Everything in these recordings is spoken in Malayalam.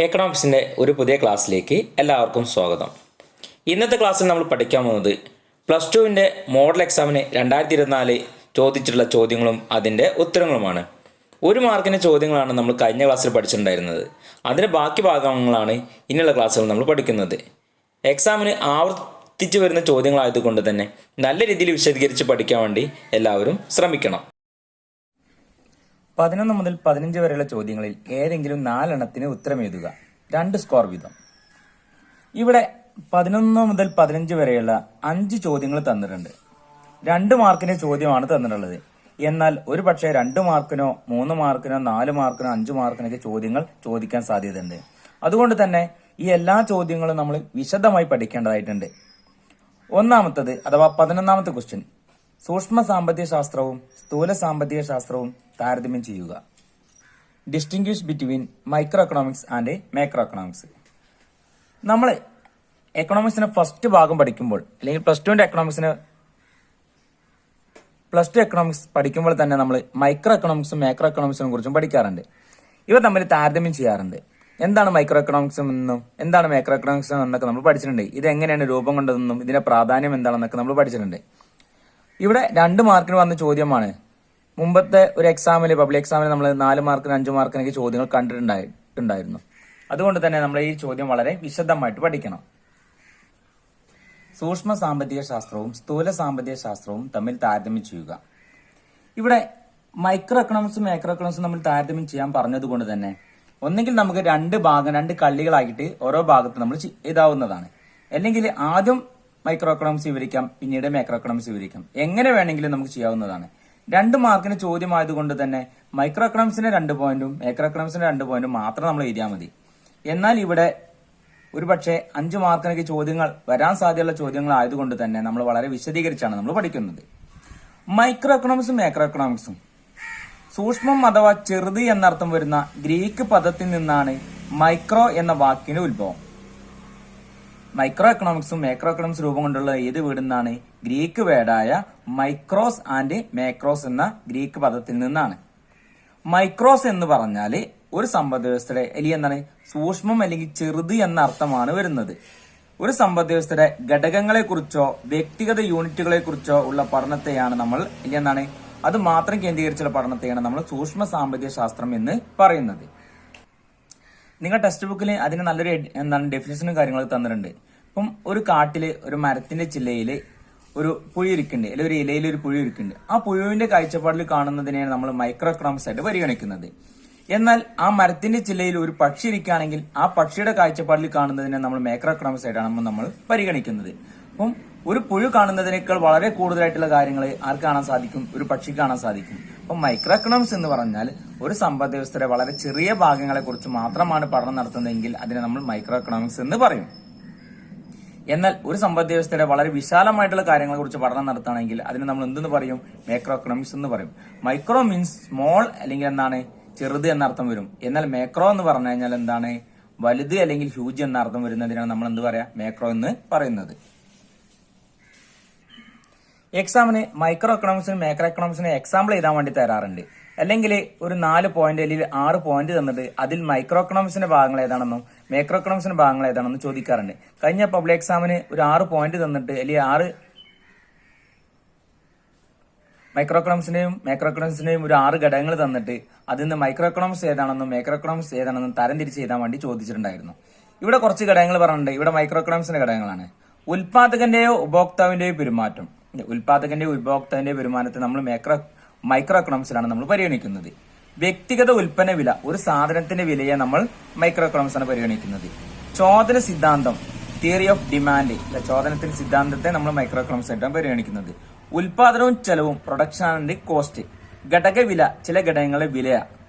എക്കണോമിക്സിൻ്റെ ഒരു പുതിയ ക്ലാസ്സിലേക്ക് എല്ലാവർക്കും സ്വാഗതം. ഇന്നത്തെ ക്ലാസ്സിൽ നമ്മൾ പഠിക്കാൻ പോകുന്നത് പ്ലസ് ടുവിൻ്റെ മോഡൽ എക്സാമിന് 2024 ചോദിച്ചിട്ടുള്ള ചോദ്യങ്ങളും അതിൻ്റെ ഉത്തരങ്ങളുമാണ്. 1 മാർക്കിൻ്റെ ചോദ്യങ്ങളാണ് നമ്മൾ കഴിഞ്ഞ ക്ലാസ്സിൽ പഠിച്ചിട്ടുണ്ടായിരുന്നത്. അതിൻ്റെ ബാക്കി ഭാഗങ്ങളാണ് ഇനിയുള്ള ക്ലാസ്സുകൾ നമ്മൾ പഠിക്കുന്നത്. എക്സാമിന് ആവർത്തിച്ച് വരുന്ന ചോദ്യങ്ങളായതുകൊണ്ട് തന്നെ നല്ല രീതിയിൽ വിശദീകരിച്ച് പഠിക്കാൻ വേണ്ടി എല്ലാവരും ശ്രമിക്കണം. 11 മുതൽ 15 വരെയുള്ള ചോദ്യങ്ങളിൽ ഏതെങ്കിലും 4 എണ്ണത്തിന് ഉത്തരം എഴുതുക. 2 സ്കോർ വീതം. ഇവിടെ 11 മുതൽ 15 വരെയുള്ള 5 ചോദ്യങ്ങൾ തന്നിട്ടുണ്ട്. 2 മാർക്കിന്റെ ചോദ്യമാണ് തന്നിട്ടുള്ളത്. എന്നാൽ ഒരു പക്ഷേ 2 മാർക്കിനോ 3 മാർക്കിനോ 4 മാർക്കിനോ 5 മാർക്കിനൊക്കെ ചോദ്യങ്ങൾ ചോദിക്കാൻ സാധ്യതയുണ്ട്. അതുകൊണ്ട് തന്നെ ഈ എല്ലാ ചോദ്യങ്ങളും നമ്മൾ വിശദമായി പഠിക്കേണ്ടതായിട്ടുണ്ട്. ഒന്നാമത്തത് അഥവാ 11ാമത്തെ ക്വസ്റ്റ്യൻ, സൂക്ഷ്മ സാമ്പത്തിക ശാസ്ത്രവും സ്ഥൂല സാമ്പത്തിക ശാസ്ത്രവും താരതമ്യം ചെയ്യുക. Distinguish between micro economics and macro economics. നമ്മൾ എക്കണോമിക്സിന്റെ ഫസ്റ്റ് ഭാഗം പഠിക്കുമ്പോൾ അല്ലെങ്കിൽ പ്ലസ് ടു എക്കണോമിക്സ് പഠിക്കുമ്പോൾ തന്നെ നമ്മൾ മൈക്രോ എക്കണോമിക്സും മാക്രോ എക്കണോമിക്സിനെ കുറിച്ചും പഠിക്കാറുണ്ട്. ഇവ തമ്മിൽ താരതമ്യം ചെയ്യാറുണ്ട്. എന്താണ് മൈക്രോ എക്കണോമിക്സ് എന്നും എന്താണ് മാക്രോ എക്കണോമിക്സ് എന്നൊക്കെ നമ്മൾ പഠിച്ചിട്ടുണ്ട്. ഇത് എങ്ങനെയാണ് രൂപം കൊണ്ടതെന്നും ഇതിന്റെ പ്രാധാന്യം എന്താണെന്നൊക്കെ നമ്മൾ പഠിച്ചിട്ടുണ്ട്. ഇവിടെ 2 മാർക്കിന് വന്ന ചോദ്യമാണ്. മുമ്പത്തെ ഒരു എക്സാമിൽ പബ്ലിക് എക്സാമിൽ നമ്മൾ 4 മാർക്കിന് 5 മാർക്കിനൊക്കെ ചോദ്യങ്ങൾ കണ്ടിട്ടുണ്ടായിരുന്നു. അതുകൊണ്ട് തന്നെ നമ്മൾ ഈ ചോദ്യം വളരെ വിശദമായിട്ട് പഠിക്കണം. സൂക്ഷ്മ സാമ്പത്തിക ശാസ്ത്രവും സ്ഥൂല സാമ്പത്തിക ശാസ്ത്രവും തമ്മിൽ താരതമ്യം ചെയ്യുക. ഇവിടെ മൈക്രോ എക്കണോമിക്സും മാക്രോ എക്കണോമിക്സും തമ്മിൽ താരതമ്യം ചെയ്യാൻ പറഞ്ഞതുകൊണ്ട് തന്നെ ഒന്നെങ്കിൽ നമുക്ക് 2 കള്ളികളായിട്ട് ഓരോ ഭാഗത്ത് നമ്മൾ എഴുതാവുന്നതാണ്. അല്ലെങ്കിൽ ആദ്യം മൈക്രോ എക്കണോമിക്സ് വിവരിക്കാം, പിന്നീട് മാക്രോ എക്കണോമിക്സ് വിവരിക്കാം. എങ്ങനെ വേണമെങ്കിലും നമുക്ക് ചെയ്യാവുന്നതാണ്. 2 മാർക്കിന് ചോദ്യമായതുകൊണ്ട് തന്നെ മൈക്രോ എക്കണോമിക്സിന്റെ 2 പോയിന്റും മാക്രോ എക്കണോമിക്സിന്റെ 2 പോയിന്റും മാത്രം നമ്മൾ എഴുതിയാൽ മതി. എന്നാൽ ഇവിടെ ഒരുപക്ഷെ 5 മാർക്കിനൊക്കെ ചോദ്യങ്ങൾ വരാൻ സാധ്യതയുള്ള ചോദ്യങ്ങൾ ആയതുകൊണ്ട് തന്നെ നമ്മൾ വളരെ വിശദീകരിച്ചാണ് നമ്മൾ പഠിക്കുന്നത്. മൈക്രോ എക്കണോമിക്സും മാക്രോ എക്കണോമിക്സും സൂക്ഷ്മം അഥവാ ചെറുത് എന്നർത്ഥം വരുന്ന ഗ്രീക്ക് പദത്തിൽ നിന്നാണ് മൈക്രോ എന്ന വാക്കിന്റെ ഉത്ഭവം. മൈക്രോ എക്കണോമിക്സും മാക്രോ എക്കണോമിക്സ് രൂപം കൊണ്ടുള്ള ഏത് വീടുന്നാണ്? ഗ്രീക്ക് വേർഡായ മൈക്രോസ് ആൻഡ് മാക്രോസ് എന്ന ഗ്രീക്ക് പദത്തിൽ നിന്നാണ്. മൈക്രോസ് എന്ന് പറഞ്ഞാൽ ഒരു സമ്പദ് വ്യവസ്ഥയുടെ അല്ലെങ്കിൽ എന്താണ് സൂക്ഷ്മം അല്ലെങ്കിൽ ചെറുത് എന്ന അർത്ഥമാണ് വരുന്നത്. ഒരു സമ്പദ് വ്യവസ്ഥയുടെ ഘടകങ്ങളെ കുറിച്ചോ വ്യക്തിഗത യൂണിറ്റുകളെ കുറിച്ചോ ഉള്ള പഠനത്തെയാണ് നമ്മൾ അല്ലെങ്കിൽ എന്താണ് അത് മാത്രം കേന്ദ്രീകരിച്ചുള്ള പഠനത്തെയാണ് നമ്മൾ സൂക്ഷ്മ സാമ്പത്തിക ശാസ്ത്രം എന്ന് പറയുന്നത്. നിങ്ങൾ ടെക്സ്റ്റ് ബുക്കിൽ അതിന് നല്ലൊരു ഡെഫിനിഷനും കാര്യങ്ങളൊക്കെ തന്നിട്ടുണ്ട്. ഇപ്പം ഒരു കാട്ടില് ഒരു മരത്തിന്റെ ചില്ലയിൽ ഒരു പുഴു ഇരിക്കുന്നുണ്ട്, അല്ലെങ്കിൽ ഒരു ഇലയിൽ ഒരു പുഴു ഇരിക്കുന്നുണ്ട്. ആ പുഴുവിന്റെ കാഴ്ചപ്പാടിൽ കാണുന്നതിനെയാണ് നമ്മൾ മൈക്രോ എക്കണോമിക്സ് ആയിട്ട് പരിഗണിക്കുന്നത്. എന്നാൽ ആ മരത്തിന്റെ ചില്ലയിൽ ഒരു പക്ഷി ഇരിക്കുകയാണെങ്കിൽ ആ പക്ഷിയുടെ കാഴ്ചപ്പാടിൽ കാണുന്നതിനെ നമ്മൾ മാക്രോ എക്കണോമിക്സ് ആയിട്ടാണ് നമ്മൾ പരിഗണിക്കുന്നത്. അപ്പം ഒരു പുഴു കാണുന്നതിനേക്കാൾ വളരെ കൂടുതലായിട്ടുള്ള കാര്യങ്ങൾ ആർക്ക് കാണാൻ സാധിക്കും? ഒരു പക്ഷിക്ക് കാണാൻ സാധിക്കും. അപ്പം മൈക്രോ എക്കണോമിക്സ് എന്ന് പറഞ്ഞാൽ ഒരു സമ്പദ് വ്യവസ്ഥയുടെ വളരെ ചെറിയ ഭാഗങ്ങളെ കുറിച്ച് മാത്രമാണ് പഠനം നടത്തുന്നതെങ്കിൽ അതിനെ നമ്മൾ മൈക്രോ എക്കണോമിക്സ് എന്ന് പറയും. എന്നാൽ ഒരു സമ്പദ് വ്യവസ്ഥയുടെ വളരെ വിശാലമായിട്ടുള്ള കാര്യങ്ങളെ കുറിച്ച് പഠനം നടത്തുകയാണെങ്കിൽ അതിനെ നമ്മൾ എന്തെന്ന് പറയും? മാക്രോ എക്കണോമിക്സ് എന്ന് പറയും. മൈക്രോ മീൻസ് സ്മോൾ അല്ലെങ്കിൽ എന്താണ് ചെറുത് എന്നർത്ഥം വരും. എന്നാൽ മാക്രോ എന്ന് പറഞ്ഞു കഴിഞ്ഞാൽ എന്താണ് വലുത് അല്ലെങ്കിൽ ഹ്യൂജ് എന്ന അർത്ഥം വരുന്നതിനാണ് നമ്മൾ എന്ത് പറയാ? മാക്രോ എന്ന് പറയുന്നത്. എക്സാമിന് മൈക്രോ എക്കണോമിക്സിനും മാക്രോ എക്കണോമിക്സിനും എക്സാമ്പിൾ എഴുതാൻ വേണ്ടി തരാറുണ്ട്. അല്ലെങ്കിൽ ഒരു 4 പോയിന്റ് അല്ലെങ്കിൽ 6 പോയിന്റ് തന്നിട്ട് അതിൽ മൈക്രോ എക്കണോമിക്സിന്റെ ഭാഗങ്ങൾ ഏതാണെന്നും മാക്രോ എക്കണോമിക്സിന്റെ ഭാഗങ്ങൾ ഏതാണെന്നും ചോദിക്കാറുണ്ട്. കഴിഞ്ഞ പബ്ലിക് എക്സാമിന് ഒരു 6 പോയിന്റ് തന്നിട്ട് അല്ലെങ്കിൽ 6 മൈക്രോ എക്കണോമിക്സിന്റെയും മാക്രോ എക്കണോമിക്സിന്റെയും ഒരു 6 ഘടകങ്ങൾ തന്നിട്ട് അതിൽ നിന്ന് മൈക്രോ എക്കണോമിക്സ് ഏതാണെന്നും മാക്രോ എക്കണോമിക്സ് ഏതാണെന്നും തരംതിരിച്ച് എഴുതാൻ വേണ്ടി ചോദിച്ചിട്ടുണ്ടായിരുന്നു. ഇവിടെ കുറച്ച് ഘടകങ്ങൾ പറഞ്ഞിട്ടുണ്ട്. ഇവിടെ മൈക്രോ എക്കണോമിക്സിന്റെ ഘടകങ്ങളാണ്. ഉൽപാദകന്റെയോ ഉപഭോക്താവിന്റെയോ പെരുമാറ്റം. ഉൽപാദകന്റെയോ ഉപഭോക്താവിന്റെയോ പെരുമാറ്റത്തെ നമ്മൾ മൈക്രോ എക്കണോമിക്സിലാണ് നമ്മൾ പരിഗണിക്കുന്നത്. വ്യക്തിഗത ഉൽപ്പന്ന വില, ഒരു സാധനത്തിന്റെ വിലയെ നമ്മൾ മൈക്രോ എക്കണോമിക്സാണ് പരിഗണിക്കുന്നത്. ചോദന സിദ്ധാന്തം, തിയറി ഓഫ് ഡിമാൻഡ്, ചോദനത്തിന്റെ സിദ്ധാന്തത്തെ നമ്മൾ മൈക്രോ എക്കണോമിക്സ് ആയിട്ടാണ് പരിഗണിക്കുന്നത്. ഉൽപാദനവും ചെലവും, പ്രൊഡക്ഷൻ ആൻഡ് കോസ്റ്റ്, ഘടകവില, ചില ഘടകങ്ങളുടെ വില,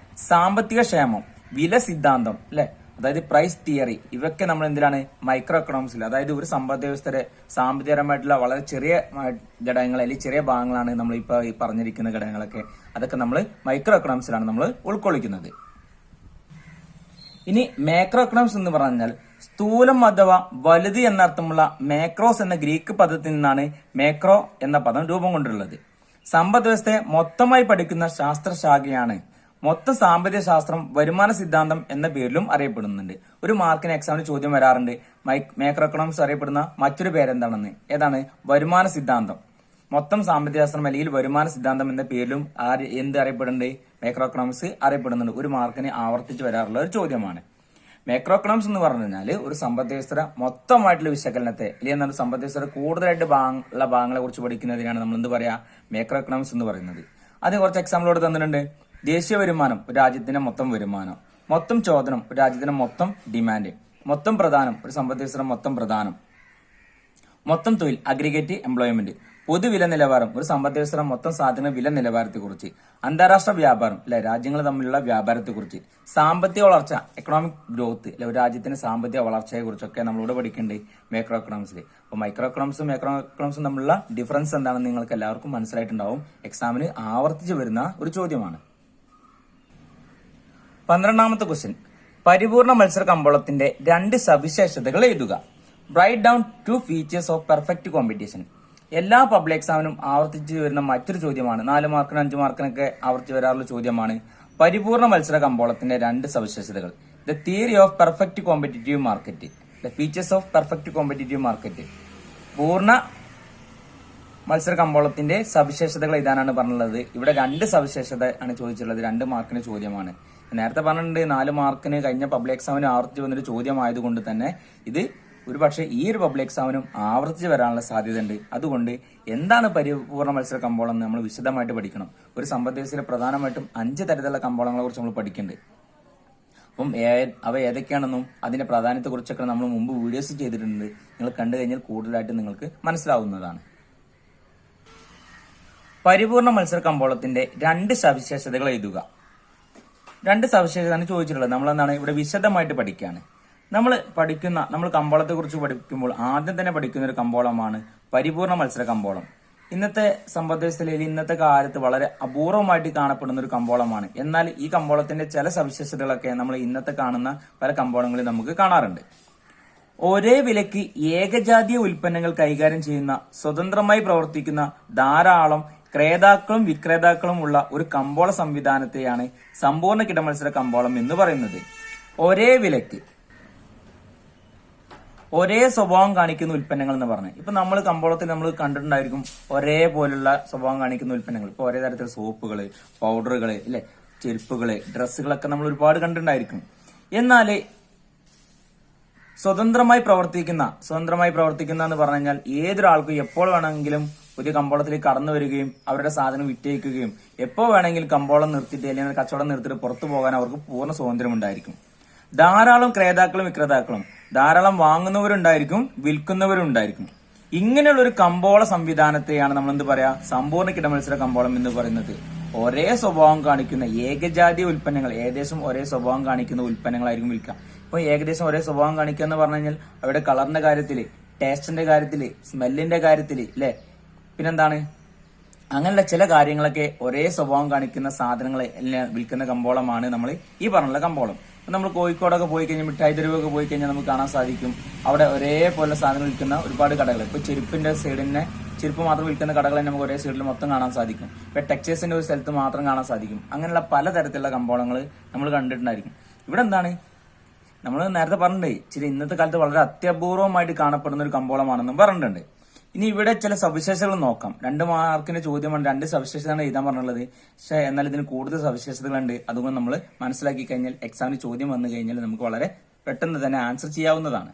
സാമ്പത്തിക ക്ഷേമം, വില സിദ്ധാന്തം അല്ലെ, അതായത് പ്രൈസ് തിയറി, ഇവയൊക്കെ നമ്മൾ എന്തിനാണ് മൈക്രോ എക്കണോമിക്സിൽ, അതായത് ഒരു സമ്പദ് വ്യവസ്ഥയുടെ സാമ്പത്തികപരമായിട്ടുള്ള വളരെ ചെറിയ ഘടകങ്ങൾ അല്ലെങ്കിൽ ചെറിയ ഭാഗങ്ങളാണ് നമ്മൾ ഇപ്പൊ ഈ പറഞ്ഞിരിക്കുന്ന ഘടകങ്ങളൊക്കെ. അതൊക്കെ നമ്മൾ മൈക്രോ എക്കണോമിക്സിലാണ് നമ്മൾ ഉൾക്കൊള്ളിക്കുന്നത്. ഇനി മാക്രോ എക്കണോമിക്സ് എന്ന് പറഞ്ഞാൽ സ്ഥൂലം അഥവാ വലുത് എന്നർത്ഥമുള്ള മാക്രോസ് എന്ന ഗ്രീക്ക് പദത്തിൽ നിന്നാണ് മാക്രോ എന്ന പദം രൂപം കൊണ്ടുള്ളത്. സമ്പദ് വ്യവസ്ഥയെ മൊത്തമായി പഠിക്കുന്ന ശാസ്ത്രശാഖയാണ് മൊത്തം സാമ്പത്തിക ശാസ്ത്രം വരുമാന സിദ്ധാന്തം എന്ന പേരിലും അറിയപ്പെടുന്നുണ്ട്. ഒരു മാർക്കിന് എക്സാമിന് ചോദ്യം വരാറുണ്ട്. മാക്രോ എക്കണോമിക്സ് അറിയപ്പെടുന്ന മറ്റൊരു പേരെന്താണെന്ന്. ഏതാണ്? വരുമാന സിദ്ധാന്തം. മൊത്തം സാമ്പത്തിക ശാസ്ത്രം അല്ലെങ്കിൽ വരുമാന സിദ്ധാന്തം എന്ന പേരിലും എന്ത് അറിയപ്പെടുന്നുണ്ട്? മാക്രോ എക്കണോമിക്സ് അറിയപ്പെടുന്നുണ്ട്. ഒരു മാർക്കിന് ആവർത്തിച്ച് വരാറുള്ള ഒരു ചോദ്യമാണ്. മാക്രോ എക്കണോമിക്സ് എന്ന് പറഞ്ഞു കഴിഞ്ഞാൽ ഒരു സമ്പദ് വ്യവസ്ഥ മൊത്തമായിട്ടുള്ള വിശകലനത്തെ അല്ലെങ്കിൽ എന്താണ് സമ്പദ് വ്യവസ്ഥ കൂടുതലായിട്ട് ഉള്ള ഭാഗങ്ങളെ കുറിച്ച് പഠിക്കുന്നതിനാണ് നമ്മൾ എന്ത് പറയാ? മാക്രോ എക്കണോമിക്സ് എന്ന് പറയുന്നത്. അതിന് കുറച്ച് എക്സാമ്പിളോട് തന്നിട്ടുണ്ട്. ദേശീയ വരുമാനം ഒരു രാജ്യത്തിന്റെ മൊത്തം വരുമാനം, മൊത്തം ചോദനം ഒരു രാജ്യത്തിന്റെ മൊത്തം ഡിമാൻഡ്, മൊത്തം പ്രധാനം ഒരു സമ്പദ് വ്യവസ്ഥ മൊത്തം പ്രധാനം, മൊത്തം തൊഴിൽ അഗ്രിഗേറ്റ് എംപ്ലോയ്മെന്റ്, പൊതുവില നിലവാരം ഒരു സമ്പദ് വ്യവസ്ഥ മൊത്തം സാധന വില നിലവാരത്തെക്കുറിച്ച്, അന്താരാഷ്ട്ര വ്യാപാരം അല്ലെ രാജ്യങ്ങൾ തമ്മിലുള്ള വ്യാപാരത്തെക്കുറിച്ച്, സാമ്പത്തിക വളർച്ച എക്കണോമിക് ഗ്രോത്ത് അല്ലെ ഒരു രാജ്യത്തിന്റെ സാമ്പത്തിക വളർച്ചയെ കുറിച്ചൊക്കെ നമ്മളിവിടെ പഠിക്കേണ്ടത് മാക്രോ എക്കണോമിക്സിൽ. അപ്പോൾ മൈക്രോ എക്കണോമിക്സും മാക്രോ എക്കണോമിക്സും തമ്മിലുള്ള ഡിഫറൻസ് എന്താണെന്ന് നിങ്ങൾക്ക് എല്ലാവർക്കും മനസ്സിലായിട്ടുണ്ടാവും. എക്സാമിന് ആവർത്തിച്ച് വരുന്ന ഒരു ചോദ്യമാണ്. 12ാമത്തെ ക്വസ്റ്റ്യൻ, പരിപൂർണ മത്സര കമ്പോളത്തിന്റെ 2 സവിശേഷതകൾ എഴുതുക. Write down 2 features of perfect competition. എല്ലാ പബ്ലിക് എക്സാമിനും ആവർത്തിച്ച് വരുന്ന മറ്റൊരു ചോദ്യമാണ്. 4 മാർക്കിനും 5 മാർക്കിനൊക്കെ ആവർത്തിച്ച് വരാറുള്ള ചോദ്യമാണ്. പരിപൂർണ മത്സര കമ്പോളത്തിന്റെ 2 സവിശേഷതകൾ. The theory of perfect competitive market, the features of perfect competitive market. പൂർണ്ണ മത്സര കമ്പോളത്തിന്റെ സവിശേഷതകൾ ഇതാനാണ് പറഞ്ഞുള്ളത്. ഇവിടെ 2 സവിശേഷത ആണ് ചോദിച്ചിട്ടുള്ളത്. 2 മാർക്കിന് ചോദ്യമാണ്. നേരത്തെ പറഞ്ഞിട്ടുണ്ട് 4 മാർക്കിന് കഴിഞ്ഞ പബ്ലിക് എക്സാമിന് ആവർത്തിച്ച് വന്നൊരു ചോദ്യമായതുകൊണ്ട് തന്നെ ഇത് ഒരു പക്ഷേ ഈ ഒരു പബ്ലിക് എക്സാമിനും ആവർത്തിച്ച് വരാനുള്ള സാധ്യത ഉണ്ട്. അതുകൊണ്ട് എന്താണ് പരിപൂർണ മത്സര കമ്പോളം എന്ന് നമ്മൾ വിശദമായിട്ട് പഠിക്കണം. ഒരു സമ്പദ് വ്യവസ്ഥയിലെ പ്രധാനമായിട്ടും 5 തരത്തിലുള്ള കമ്പോളങ്ങളെ കുറിച്ച് നമ്മൾ പഠിക്കുന്നുണ്ട്. അപ്പം അവ ഏതൊക്കെയാണെന്നും അതിന്റെ പ്രാധാന്യത്തെക്കുറിച്ചൊക്കെ നമ്മൾ മുമ്പ് വീഡിയോസ് ചെയ്തിട്ടുണ്ട്. നിങ്ങൾ കണ്ടു കഴിഞ്ഞാൽ കൂടുതലായിട്ട് നിങ്ങൾക്ക് മനസ്സിലാവുന്നതാണ്. പരിപൂർണ മത്സര കമ്പോളത്തിന്റെ 2 സവിശേഷതകൾ എഴുതുക. 2 സവിശേഷതയാണ് ചോദിച്ചിട്ടുള്ളത്. നമ്മളെന്താണ് ഇവിടെ വിശദമായിട്ട് പഠിക്കുകയാണ്. നമ്മൾ കമ്പോളത്തെ കുറിച്ച് പഠിക്കുമ്പോൾ ആദ്യം തന്നെ പഠിക്കുന്ന ഒരു കമ്പോളമാണ് പരിപൂർണ മത്സര കമ്പോളം. ഇന്നത്തെ സമ്പദ് വ്യവസ്ഥയിൽ ഇന്നത്തെ കാലത്ത് വളരെ അപൂർവമായിട്ട് കാണപ്പെടുന്ന ഒരു കമ്പോളമാണ്. എന്നാൽ ഈ കമ്പോളത്തിന്റെ ചില സവിശേഷതകളൊക്കെ നമ്മൾ ഇന്നത്തെ കാണുന്ന പല കമ്പോളങ്ങളിൽ നമുക്ക് കാണാറുണ്ട്. ഒരേ വിലയ്ക്ക് ഏകജാതീയ ഉൽപ്പന്നങ്ങൾ കൈകാര്യം ചെയ്യുന്ന സ്വതന്ത്രമായി പ്രവർത്തിക്കുന്ന ധാരാളം ക്രേതാക്കളും വിക്രേതാക്കളും ഉള്ള ഒരു കമ്പോള സംവിധാനത്തെയാണ് സമ്പൂർണ്ണ കിടമത്സര കമ്പോളം എന്ന് പറയുന്നത്. ഒരേ വിലയ്ക്ക് ഒരേ സ്വഭാവം കാണിക്കുന്ന ഉൽപ്പന്നങ്ങൾ എന്ന് പറഞ്ഞത് ഇപ്പൊ നമ്മൾ കമ്പോളത്തിൽ നമ്മൾ കണ്ടിട്ടുണ്ടായിരിക്കും ഒരേപോലുള്ള സ്വഭാവം കാണിക്കുന്ന ഉൽപ്പന്നങ്ങൾ. ഇപ്പൊ ഒരേ തരത്തിൽ സോപ്പുകള്, പൗഡറുകള്, അല്ലെ ചെരുപ്പുകള്, ഡ്രസ്സുകളൊക്കെ നമ്മൾ ഒരുപാട് കണ്ടിട്ടുണ്ടായിരിക്കും. എന്നാല് സ്വതന്ത്രമായി പ്രവർത്തിക്കുന്ന എന്ന് പറഞ്ഞു കഴിഞ്ഞാൽ ഏതൊരാൾക്കും എപ്പോൾ വേണമെങ്കിലും പുതിയ കമ്പോളത്തിലേക്ക് കടന്നു വരികയും അവരുടെ സാധനം വിറ്റഴിക്കുകയും എപ്പോൾ വേണമെങ്കിലും കമ്പോളം നിർത്തിയിട്ട് അല്ലെങ്കിൽ കച്ചവടം നിർത്തിയിട്ട് പുറത്തു പോകാൻ അവർക്ക് പൂർണ്ണ സ്വാതന്ത്ര്യം ഉണ്ടായിരിക്കും. ധാരാളം ക്രേതാക്കളും വിക്രേതാക്കളും, ധാരാളം വാങ്ങുന്നവരുണ്ടായിരിക്കും, വിൽക്കുന്നവരുണ്ടായിരിക്കും. ഇങ്ങനെയുള്ള ഒരു കമ്പോള സംവിധാനത്തെയാണ് നമ്മൾ എന്ത് പറയാ? സമ്പൂർണ്ണ കിടമത്സര കമ്പോളം എന്ന് പറയുന്നത്. ഒരേ സ്വഭാവം കാണിക്കുന്ന ഏകജാതീയ ഉൽപ്പന്നങ്ങൾ, ഏകദേശം ഒരേ സ്വഭാവം കാണിക്കുന്ന ഉൽപ്പന്നങ്ങളായിരിക്കും വിൽക്കുക. ഇപ്പൊ ഏകദേശം ഒരേ സ്വഭാവം കാണിക്കുക എന്ന് പറഞ്ഞു കഴിഞ്ഞാൽ അവരുടെ കളറിന്റെ കാര്യത്തില്, ടേസ്റ്റിന്റെ കാര്യത്തില്, സ്മെല്ലിന്റെ കാര്യത്തില്, അല്ലെ പിന്നെന്താണ് അങ്ങനെയുള്ള ചില കാര്യങ്ങളൊക്കെ ഒരേ സ്വഭാവം കാണിക്കുന്ന സാധനങ്ങൾ വിൽക്കുന്ന കമ്പോളമാണ് നമ്മൾ ഈ പറഞ്ഞുള്ള കമ്പോളം. നമ്മൾ കോഴിക്കോടൊക്കെ പോയി കഴിഞ്ഞാൽ, മിഠായി തെരുവൊക്കെ പോയി കഴിഞ്ഞാൽ നമുക്ക് കാണാൻ സാധിക്കും അവിടെ ഒരേപോലെ സാധനങ്ങൾ വിൽക്കുന്ന ഒരുപാട് കടകൾ. ഇപ്പൊ ചെരുപ്പിന്റെ സൈഡിനെ ചെരുപ്പ് മാത്രം വിൽക്കുന്ന കടകൾ തന്നെ നമുക്ക് ഒരേ സൈഡിൽ മൊത്തം കാണാൻ സാധിക്കും. ഇപ്പൊ ടെക്സ്റ്റൈൽസിന്റെ ഒരു സ്ഥലത്ത് മാത്രം കാണാൻ സാധിക്കും. അങ്ങനെയുള്ള പലതരത്തിലുള്ള കമ്പോളങ്ങൾ നമ്മൾ കണ്ടിട്ടുണ്ടായിരിക്കും. ഇവിടെ എന്താണ് നമ്മൾ നേരത്തെ പറഞ്ഞിട്ടുണ്ട്, ചില ഇന്നത്തെ കാലത്ത് വളരെ അത്യപൂർവമായിട്ട് കാണപ്പെടുന്ന ഒരു കമ്പോളമാണെന്നും പറഞ്ഞിട്ടുണ്ട്. ഇനി ഇവിടെ ചില സവിശേഷതകൾ നോക്കാം. 2 മാർക്കിന്റെ ചോദ്യമാണ്. 2 സവിശേഷതയാണ് എഴുതാൻ പറഞ്ഞുള്ളത്. പക്ഷെ എന്നാൽ ഇതിന് കൂടുതൽ സവിശേഷതകളുണ്ട്. അതുകൊണ്ട് നമ്മൾ മനസ്സിലാക്കി കഴിഞ്ഞാൽ എക്സാമിന് ചോദ്യം വന്നു കഴിഞ്ഞാൽ നമുക്ക് വളരെ പെട്ടെന്ന് തന്നെ ആൻസർ ചെയ്യാവുന്നതാണ്.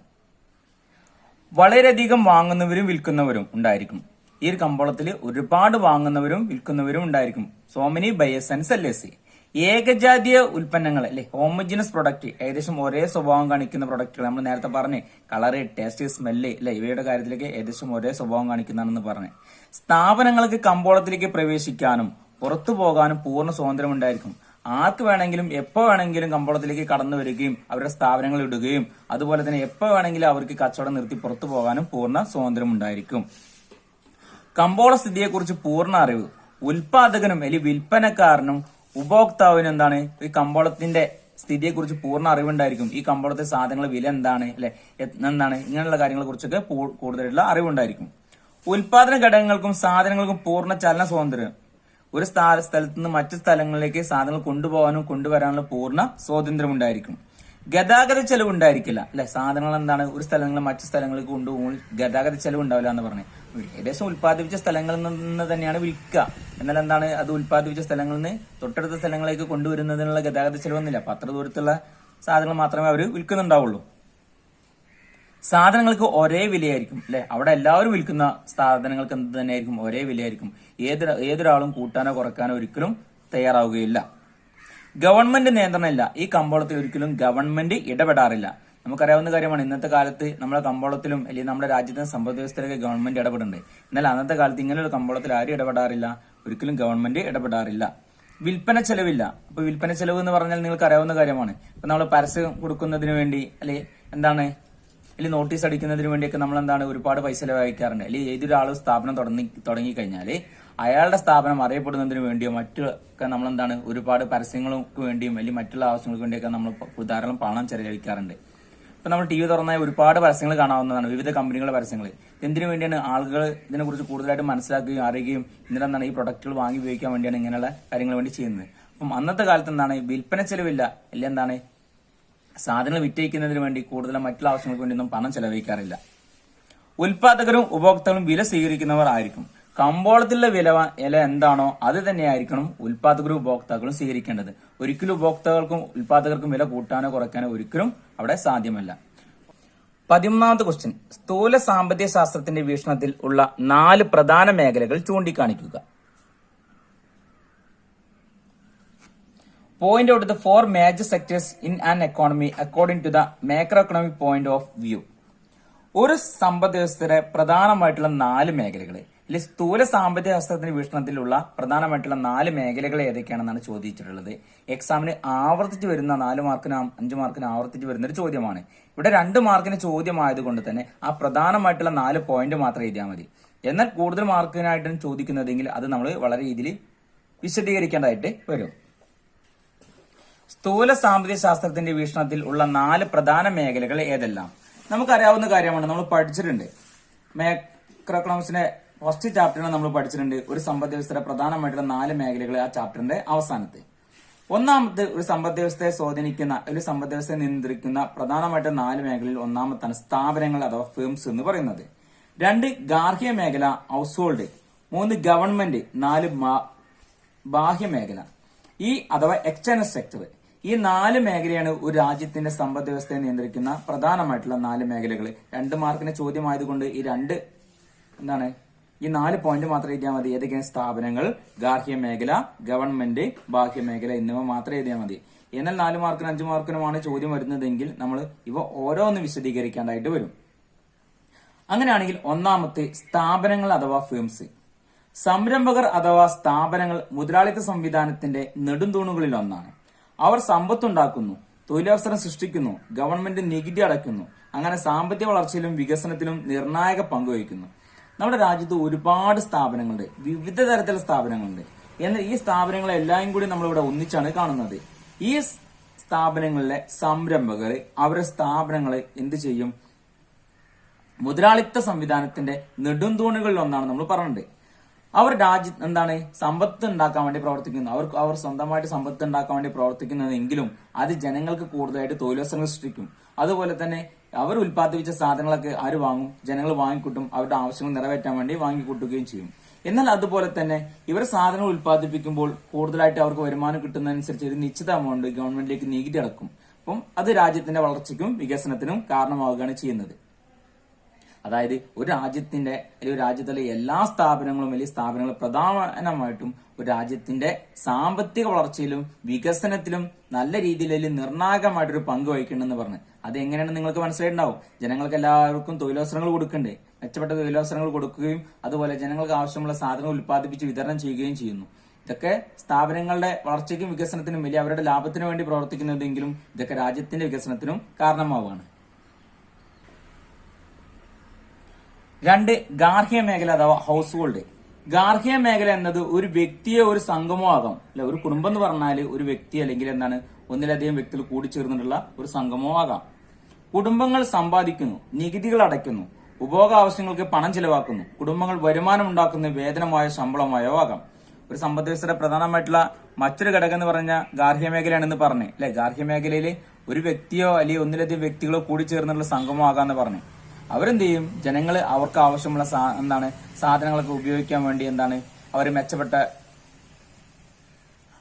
വളരെയധികം വാങ്ങുന്നവരും വിൽക്കുന്നവരും ഉണ്ടായിരിക്കും. ഈ ഒരു കമ്പോളത്തിൽ ഒരുപാട് വാങ്ങുന്നവരും വിൽക്കുന്നവരും ഉണ്ടായിരിക്കും. So many buyers and sellers. ഏകജാതീയ ഉൽപ്പന്നങ്ങൾ അല്ലെ, ഹോമോജിനസ് പ്രൊഡക്റ്റ്, ഏകദേശം ഒരേ സ്വഭാവം കാണിക്കുന്ന പ്രൊഡക്റ്റുകൾ. നമ്മൾ നേരത്തെ പറഞ്ഞേ കളറ്, ടേസ്റ്റ്, സ്മെല്ല് അല്ലെ, ഇവയുടെ കാര്യത്തിലേക്ക് ഏകദേശം ഒരേ സ്വഭാവം കാണിക്കുന്നതാണെന്ന് പറഞ്ഞേ. സ്ഥാപനങ്ങൾക്ക് കമ്പോളത്തിലേക്ക് പ്രവേശിക്കാനും പുറത്തു പോകാനും പൂർണ്ണ സ്വാതന്ത്ര്യം ഉണ്ടായിരിക്കും. ആർക്ക് വേണമെങ്കിലും എപ്പോ വേണമെങ്കിലും കമ്പോളത്തിലേക്ക് കടന്നു വരികയും അവരുടെ സ്ഥാപനങ്ങൾ ഇടുകയും അതുപോലെ തന്നെ എപ്പോ വേണമെങ്കിലും അവർക്ക് കച്ചവടം നിർത്തി പുറത്തു പോകാനും പൂർണ്ണ സ്വാതന്ത്ര്യം ഉണ്ടായിരിക്കും. കമ്പോള സ്ഥിതിയെക്കുറിച്ച് പൂർണ്ണ അറിവ് ഉൽപാദകനും അല്ലെങ്കിൽ വിൽപ്പനക്കാരനും ഉപഭോക്താവിനും എന്താണ് ഈ കമ്പോളത്തിന്റെ സ്ഥിതിയെക്കുറിച്ച് പൂർണ്ണ അറിവുണ്ടായിരിക്കും. ഈ കമ്പോളത്തെ സാധനങ്ങളുടെ വില എന്താണ്, അല്ലെ എന്താണ്, ഇങ്ങനെയുള്ള കാര്യങ്ങളെ കുറിച്ചൊക്കെ കൂടുതലുള്ള അറിവുണ്ടായിരിക്കും. ഉൽപാദന ഘടകങ്ങൾക്കും സാധനങ്ങൾക്കും പൂർണ്ണ ചലന സ്വാതന്ത്ര്യം. ഒരു സ്ഥലത്ത് നിന്ന് മറ്റു സ്ഥലങ്ങളിലേക്ക് സാധനങ്ങൾ കൊണ്ടുപോകാനും കൊണ്ടുവരാനുള്ള പൂർണ്ണ സ്വാതന്ത്ര്യം ഉണ്ടായിരിക്കും. ഗതാഗത ചെലവ് ഉണ്ടായിരിക്കില്ല അല്ലെ. സാധനങ്ങൾ എന്താണ് ഒരു സ്ഥലങ്ങളിൽ നിന്ന് മറ്റു സ്ഥലങ്ങളിലേക്ക് കൊണ്ടുപോകുമ്പോൾ ഗതാഗത ചെലവ് ഉണ്ടാവില്ല എന്ന് പറഞ്ഞു. ഏകദേശം ഉത്പാദിപ്പിച്ച സ്ഥലങ്ങളിൽ നിന്ന് തന്നെയാണ് വിൽക്കുക. എന്നാൽ എന്താണ് അത് ഉത്പാദിപ്പിച്ച സ്ഥലങ്ങളിൽ നിന്ന് തൊട്ടടുത്ത സ്ഥലങ്ങളിലേക്ക് കൊണ്ടുവരുന്നതിനുള്ള ഗതാഗത ചെലവൊന്നുമില്ല. അപ്പൊ അത്ര ദൂരത്തുള്ള സാധനങ്ങൾ മാത്രമേ അവർ വിൽക്കുന്നുണ്ടാവുള്ളൂ. സാധനങ്ങൾക്ക് ഒരേ വിലയായിരിക്കും അല്ലെ. അവിടെ എല്ലാവരും വിൽക്കുന്ന സാധനങ്ങൾക്ക് എന്ത് തന്നെയായിരിക്കും, ഒരേ വിലയായിരിക്കും. ഏതൊരാളും കൂട്ടാനോ കുറയ്ക്കാനോ ഒരിക്കലും തയ്യാറാവുകയില്ല. ഗവൺമെന്റ് നിയന്ത്രണമില്ല. ഈ കമ്പോളത്തിൽ ഒരിക്കലും ഗവൺമെന്റ് ഇടപെടാറില്ല. നമുക്കറിയാവുന്ന കാര്യമാണ്, ഇന്നത്തെ കാലത്ത് നമ്മുടെ കമ്പോളത്തിലും അല്ലെങ്കിൽ നമ്മുടെ രാജ്യത്തിന്റെ സമ്പദ് വ്യവസ്ഥയിലൊക്കെ ഗവൺമെന്റ് ഇടപെടുന്നുണ്ട്. എന്നാൽ അന്നത്തെ കാലത്ത് ഇങ്ങനെയുള്ള കമ്പോളത്തിൽ ആരും ഇടപെടാറില്ല, ഒരിക്കലും ഗവൺമെന്റ് ഇടപെടാറില്ല. വിൽപ്പന ചെലവില്ല. അപ്പൊ വിൽപ്പന ചെലവ് എന്ന് പറഞ്ഞാൽ നിങ്ങൾക്ക് അറിയാവുന്ന കാര്യമാണ്. ഇപ്പൊ നമ്മൾ പരസ്യം കൊടുക്കുന്നതിന് വേണ്ടി അല്ലെ എന്താണ് അല്ലെങ്കിൽ നോട്ടീസ് അടിക്കുന്നതിന് വേണ്ടിയൊക്കെ നമ്മൾ എന്താണ് ഒരുപാട് പൈസ ചെലവഴിക്കാറുണ്ട്. അല്ലെങ്കിൽ ഏതൊരാളും സ്ഥാപനം തുടങ്ങിക്കഴിഞ്ഞാൽ അയാളുടെ സ്ഥാപനം അറിയപ്പെടുന്നതിന് വേണ്ടിയോ മറ്റൊക്കെ നമ്മൾ എന്താണ് ഒരുപാട് പരസ്യങ്ങൾക്ക് വേണ്ടിയും അല്ലെങ്കിൽ മറ്റുള്ള ആവശ്യങ്ങൾക്ക് വേണ്ടിയൊക്കെ നമ്മൾ ധാരാളം പണം ചെലവഴിക്കാറുണ്ട്. ഇപ്പൊ നമ്മൾ ടി വി തുറന്നാൽ ഒരുപാട് പരസ്യങ്ങൾ കാണാവുന്നതാണ്, വിവിധ കമ്പനികളുടെ പരസ്യങ്ങൾ. എന്തിനു വേണ്ടിയാണ് ആളുകൾ ഇതിനെക്കുറിച്ച് കൂടുതലായിട്ട് മനസ്സിലാക്കുകയും അറിയുകയും എന്നിട്ട് എന്താണ് ഈ പ്രൊഡക്റ്റുകൾ വാങ്ങി ഉപയോഗിക്കാൻ വേണ്ടിയാണ് ഇങ്ങനെയുള്ള കാര്യങ്ങൾ വേണ്ടി ചെയ്യുന്നത്. അപ്പം അന്നത്തെ കാലത്ത് എന്താണ് വിൽപ്പന ചെലവില്ല, അല്ലെങ്കിൽ എന്താണ് സാധനങ്ങൾ വിറ്റഴിക്കുന്നതിന് വേണ്ടി കൂടുതലും മറ്റുള്ള ആവശ്യങ്ങൾക്ക് വേണ്ടിയൊന്നും പണം ചെലവഴിക്കാറില്ല. ഉൽപാദകരും ഉപഭോക്താക്കളും വില സ്വീകരിക്കുന്നവർ ആയിരിക്കും. കമ്പോളത്തിലുള്ള വില എന്താണോ അത് തന്നെയായിരിക്കണം ഉൽപാദകരും ഉപഭോക്താക്കളും സ്വീകരിക്കേണ്ടത്. ഒരിക്കലും ഉപഭോക്താക്കൾക്കും ഉൽപാദകർക്കും വില കൂട്ടാനോ കുറയ്ക്കാനോ ഒരിക്കലും അവിടെ സാധ്യമല്ല. 11ാമത്തെ ക്വസ്റ്റ്യൻ, സ്ഥൂല സാമ്പത്തിക ശാസ്ത്രത്തിന്റെ വീക്ഷണത്തിൽ ഉള്ള 4 പ്രധാന മേഖലകൾ ചൂണ്ടിക്കാണിക്കുക. Point out the 4 major sectors in an economy according to the macroeconomic point of view. ഒരു സമ്പദ് വ്യവസ്ഥയുടെ പ്രധാനമായിട്ടുള്ള 4 മേഖലകൾ, അല്ലെങ്കിൽ സ്ഥൂല സാമ്പത്തിക ശാസ്ത്രത്തിന്റെ വീക്ഷണത്തിലുള്ള പ്രധാനമായിട്ടുള്ള 4 മേഖലകൾ ഏതൊക്കെയാണെന്നാണ് ചോദിച്ചിട്ടുള്ളത്. എക്സാമിന് ആവർത്തിച്ച് വരുന്ന 4 മാർക്കിനും 5 മാർക്കിനും ആവർത്തിച്ച് വരുന്ന ഒരു ചോദ്യമാണ്. ഇവിടെ 2 മാർക്കിന് ചോദ്യമായതുകൊണ്ട് തന്നെ ആ പ്രധാനമായിട്ടുള്ള 4 പോയിന്റ് മാത്രം എഴുതിയാൽ മതി. എന്നാൽ കൂടുതൽ മാർക്കിനായിട്ടും ചോദിക്കുന്നതെങ്കിൽ അത് നമ്മൾ വളരെ രീതിയിൽ വിശദീകരിക്കേണ്ടതായിട്ട് വരും. സ്ഥൂല സാമ്പത്തിക ശാസ്ത്രത്തിന്റെ വീക്ഷണത്തിൽ ഉള്ള 4 പ്രധാന മേഖലകൾ ഏതെല്ലാം നമുക്കറിയാവുന്ന കാര്യമാണ്, നമ്മൾ പഠിച്ചിട്ടുണ്ട്. മാക്രോ എക്കണോമിക്സിന്റെ ഫസ്റ്റ് ചാപ്റ്ററിന് നമ്മൾ പഠിച്ചിട്ടുണ്ട്. ഒരു സമ്പദ് വ്യവസ്ഥയുടെ പ്രധാനമായിട്ടുള്ള 4 മേഖലകൾ ആ ചാപ്റ്ററിന്റെ അവസാനത്തെ. ഒന്നാമത്തെ ഒരു സമ്പദ് വ്യവസ്ഥയെ സ്വാധീനിക്കുന്ന ഒരു സമ്പദ് വ്യവസ്ഥയെ നിയന്ത്രിക്കുന്ന പ്രധാനമായിട്ട് 4 മേഖലയിൽ ഒന്നാമത്താണ് സ്ഥാപനങ്ങൾ അഥവാ ഫേംസ് എന്ന് പറയുന്നത്. 2 ഗാർഹിക മേഖല ഹൗസ് ഹോൾഡ്. 3 ഗവൺമെന്റ്. 4 ബാഹ്യ മേഖല അഥവാ എക്സ്റ്റേണൽ സെക്ടർ. ഈ 4 മേഖലയാണ് ഒരു രാജ്യത്തിന്റെ സമ്പദ് വ്യവസ്ഥയെ നിയന്ത്രിക്കുന്ന പ്രധാനമായിട്ടുള്ള 4 മേഖലകൾ. 2 മാർക്കിന് ചോദ്യമായതുകൊണ്ട് ഈ 4 പോയിന്റ് മാത്രം എഴുതിയാൽ മതി. ഏതൊക്കെയാണ് സ്ഥാപനങ്ങൾ, ഗാർഹിക മേഖല, ഗവൺമെന്റ്, ബാഹ്യ മേഖല എന്നിവ മാത്രം എഴുതിയാൽ മതി. എന്നാൽ 4 മാർക്കിനും 5 മാർക്കിനുമാണ് ചോദ്യം വരുന്നതെങ്കിൽ നമ്മൾ ഇവ ഓരോന്ന് വിശദീകരിക്കേണ്ടതായിട്ട് വരും. അങ്ങനെയാണെങ്കിൽ ഒന്നാമത്തെ സ്ഥാപനങ്ങൾ അഥവാ ഫേംസ്. സംരംഭകർ അഥവാ സ്ഥാപനങ്ങൾ മുതലാളിത്ത സംവിധാനത്തിന്റെ നെടുംതൂണുകളിൽ ഒന്നാണ്. അവർ സമ്പത്തുണ്ടാക്കുന്നു, തൊഴിലവസരം സൃഷ്ടിക്കുന്നു, ഗവൺമെന്റ് നികുതി അടയ്ക്കുന്നു. അങ്ങനെ സാമ്പത്തിക വളർച്ചയിലും വികസനത്തിലും നിർണായക പങ്കുവഹിക്കുന്നു. നമ്മുടെ രാജ്യത്ത് ഒരുപാട് സ്ഥാപനങ്ങളുണ്ട്, വിവിധ തരത്തിലുള്ള സ്ഥാപനങ്ങളുണ്ട്. എന്നാൽ ഈ സ്ഥാപനങ്ങളെല്ലാം കൂടി നമ്മളിവിടെ ഒന്നിച്ചാണ് കാണുന്നത്. ഈ സ്ഥാപനങ്ങളിലെ സംരംഭകർ അവരുടെ സ്ഥാപനങ്ങളെ എന്ത് ചെയ്യും? മുതലാളിത്ത സംവിധാനത്തിന്റെ നെടുംതൂണുകളിൽ ഒന്നാണ് നമ്മൾ പറഞ്ഞത്. അവർ സമ്പത്ത് ഉണ്ടാക്കാൻ വേണ്ടി പ്രവർത്തിക്കുന്നു. അവർ സ്വന്തമായിട്ട് സമ്പത്ത് ഉണ്ടാക്കാൻ വേണ്ടി പ്രവർത്തിക്കുന്നതെങ്കിലും അത് ജനങ്ങൾക്ക് കൂടുതലായിട്ട് തൊഴിലവസരങ്ങൾ സൃഷ്ടിക്കും. അതുപോലെ തന്നെ അവർ ഉൽപ്പാദിപ്പിച്ച സാധനങ്ങളൊക്കെ ആര് വാങ്ങും? ജനങ്ങൾ വാങ്ങിക്കൂട്ടും. അവരുടെ ആവശ്യങ്ങൾ നിറവേറ്റാൻ വേണ്ടി വാങ്ങിക്കൂട്ടുകയും ചെയ്യും. എന്നാൽ അതുപോലെ തന്നെ ഇവർ സാധനങ്ങൾ ഉൽപ്പാദിപ്പിക്കുമ്പോൾ കൂടുതലായിട്ട് അവർക്ക് വരുമാനം കിട്ടുന്നതനുസരിച്ച് ഒരു നിശ്ചിത എമൗണ്ട് ഗവൺമെന്റിലേക്ക് നികുതി അടക്കും. അപ്പം അത് രാജ്യത്തിന്റെ വളർച്ചയ്ക്കും വികസനത്തിനും കാരണമാവുകയാണ് ചെയ്യുന്നത്. അതായത് ഒരു രാജ്യത്തിന്റെ അല്ലെങ്കിൽ ഒരു രാജ്യത്തിലെ എല്ലാ സ്ഥാപനങ്ങളും വലിയ സ്ഥാപനങ്ങൾ പ്രധാനമായിട്ടും ഒരു രാജ്യത്തിന്റെ സാമ്പത്തിക വളർച്ചയിലും വികസനത്തിലും നല്ല രീതിയിൽ നിർണായകമായിട്ടൊരു പങ്ക് വഹിക്കുന്നുണ്ടെന്ന് പറഞ്ഞു. അത് എങ്ങനെയാണെന്ന് നിങ്ങൾക്ക് മനസ്സിലായിട്ടുണ്ടാവും. ജനങ്ങൾക്ക് എല്ലാവർക്കും തൊഴിലവസരങ്ങൾ കൊടുക്കണ്ടേ, മെച്ചപ്പെട്ട തൊഴിലവസരങ്ങൾ കൊടുക്കുകയും അതുപോലെ ജനങ്ങൾക്ക് ആവശ്യമുള്ള സാധനങ്ങൾ ഉൽപ്പാദിപ്പിച്ച് വിതരണം ചെയ്യുകയും ചെയ്യുന്നു. ഇതൊക്കെ സ്ഥാപനങ്ങളുടെ വളർച്ചയ്ക്കും വികസനത്തിനും വലിയ അവരുടെ ലാഭത്തിനു വേണ്ടി പ്രവർത്തിക്കുന്നതെങ്കിലും ഇതൊക്കെ രാജ്യത്തിന്റെ വികസനത്തിനും കാരണമാവുകയാണ്. 2 ഗാർഹിക മേഖല അഥവാ ഹൗസ് ഹോൾഡ്. ഗാർഹിക മേഖല എന്നത് ഒരു വ്യക്തിയോ ഒരു സംഘമോ ആകാം. അല്ലെ, ഒരു കുടുംബം എന്ന് പറഞ്ഞാൽ ഒരു വ്യക്തി അല്ലെങ്കിൽ ഒന്നിലധികം വ്യക്തികൾ കൂടിച്ചേർന്നിട്ടുള്ള ഒരു സംഘമോ ആകാം. കുടുംബങ്ങൾ സമ്പാദിക്കുന്നു, നികുതികൾ അടയ്ക്കുന്നു, ഉപഭോഗ ആവശ്യങ്ങൾക്ക് പണം ചെലവാക്കുന്നു. കുടുംബങ്ങൾ വരുമാനം ഉണ്ടാക്കുന്ന വേതനമായോ ശമ്പളമായോ ആകാം. ഒരു സമ്പദ് വ്യവസ്ഥയുടെ പ്രധാനമായിട്ടുള്ള മറ്റൊരു ഘടകം എന്ന് പറഞ്ഞ ഗാർഹിക മേഖലയാണെന്ന് പറഞ്ഞു അല്ലെ. ഗാർഹിക മേഖലയിൽ ഒരു വ്യക്തിയോ അല്ലെങ്കിൽ ഒന്നിലധികം വ്യക്തികളോ കൂടി ചേർന്നുള്ള സംഗമം ആകാന്ന് പറഞ്ഞു. അവരെന്ത് ചെയ്യും? ജനങ്ങൾ അവർക്ക് ആവശ്യമുള്ള സാധനങ്ങളൊക്കെ ഉപയോഗിക്കാൻ വേണ്ടി